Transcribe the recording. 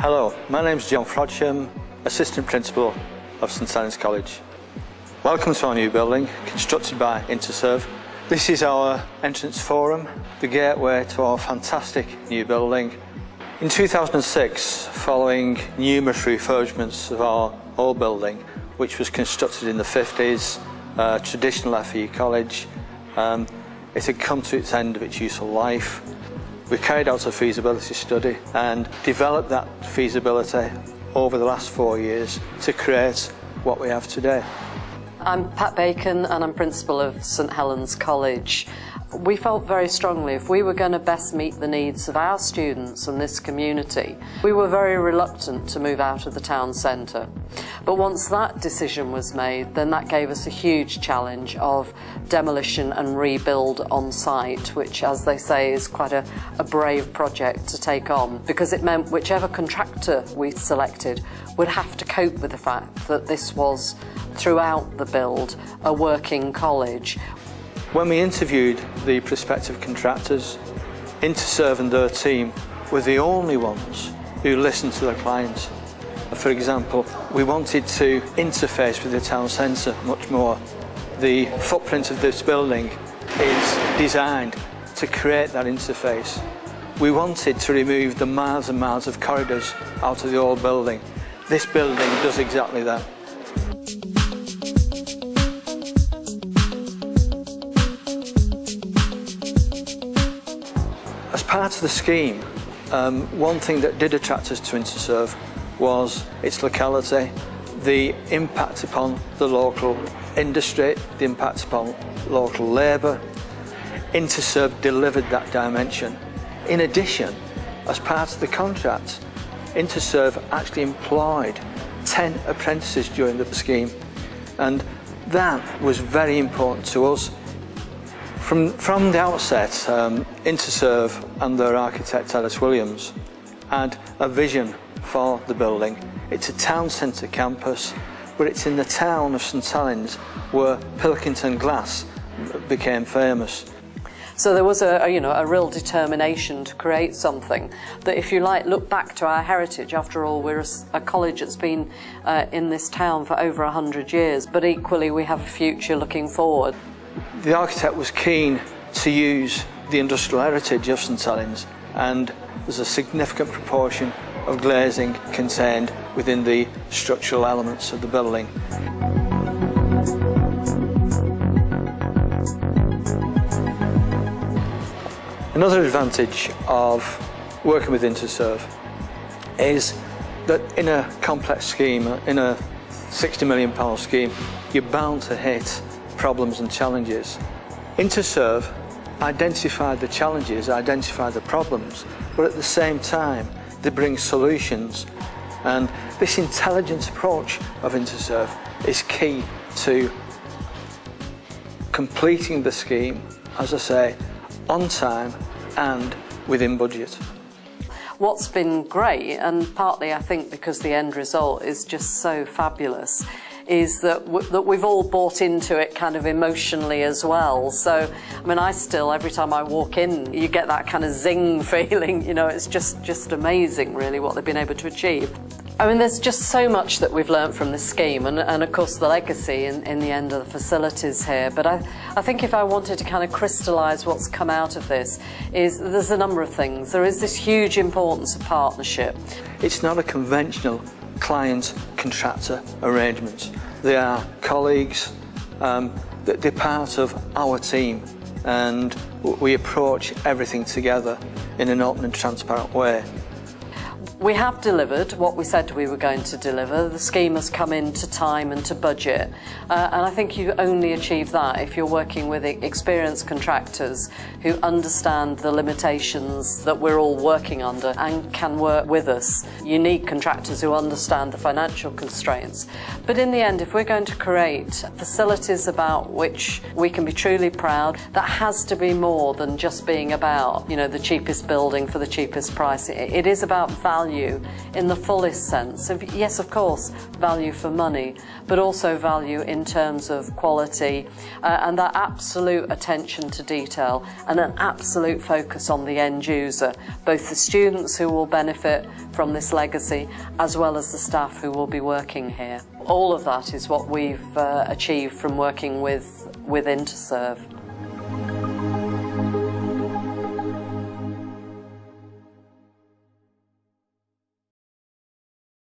Hello, my name's John Frodsham, Assistant Principal of St Helens College. Welcome to our new building, constructed by Interserve. This is our entrance forum, the gateway to our fantastic new building. In 2006, following numerous refurbishments of our old building, which was constructed in the 50s, traditional FE college, it had come to its end of its useful life. We carried out a feasibility study and developed that feasibility over the last 4 years to create what we have today. I'm Pat Bacon and I'm Principal of St Helens College. We felt very strongly if we were going to best meet the needs of our students and this community, we were very reluctant to move out of the town centre. But once that decision was made, then that gave us a huge challenge of demolition and rebuild on site, which, as they say, is quite a brave project to take on, because it meant whichever contractor we selected would have to cope with the fact that this was, throughout the build, a working college. When we interviewed the prospective contractors, Interserve and their team were the only ones who listened to their clients. For example, we wanted to interface with the town centre much more. The footprint of this building is designed to create that interface. We wanted to remove the miles and miles of corridors out of the old building. This building does exactly that. As part of the scheme, one thing that did attract us to Interserve was its locality, the impact upon the local industry, the impact upon local labour. Interserve delivered that dimension. In addition, as part of the contract, Interserve actually employed 10 apprentices during the scheme, and that was very important to us. From the outset, Interserve and their architect Ellis Williams had a vision for the building. It's a town centre campus, but it's in the town of St Helens where Pilkington glass became famous. So there was a real determination to create something that, if you like, look back to our heritage. After all, we're a college that's been in this town for over 100 years, but equally we have a future looking forward. The architect was keen to use the industrial heritage of St Helens, and there's a significant proportion of glazing contained within the structural elements of the building. Another advantage of working with Interserve is that in a complex scheme, in a £60 million scheme, you're bound to hit problems and challenges. Interserve identified the challenges, identified the problems, but at the same time they bring solutions, and this intelligent approach of Interserve is key to completing the scheme, as I say, on time and within budget. What's been great, and partly I think because the end result is just so fabulous, is that we've all bought into it kind of emotionally as well. So, I mean, I still, every time I walk in, you get that kind of zing feeling, you know, it's just amazing really what they've been able to achieve. I mean, there's just so much that we've learnt from this scheme, and of course the legacy in the end of the facilities here. But I think if I wanted to kind of crystallise what's come out of this, is there's a number of things. There is this huge importance of partnership. It's not a conventional client-contractor arrangement. They are colleagues, they're part of our team, and we approach everything together in an open and transparent way. We have delivered what we said we were going to deliver. The scheme has come into time and to budget, and I think you only achieve that if you're working with experienced contractors who understand the limitations that we're all working under and can work with us. You need contractors who understand the financial constraints. But in the end, if we're going to create facilities about which we can be truly proud, that has to be more than just being about, you know, the cheapest building for the cheapest price. It is about value value in the fullest sense of, yes, of course, value for money, but also value in terms of quality and that absolute attention to detail and an absolute focus on the end user, both the students who will benefit from this legacy as well as the staff who will be working here. All of that is what we've achieved from working with Interserve.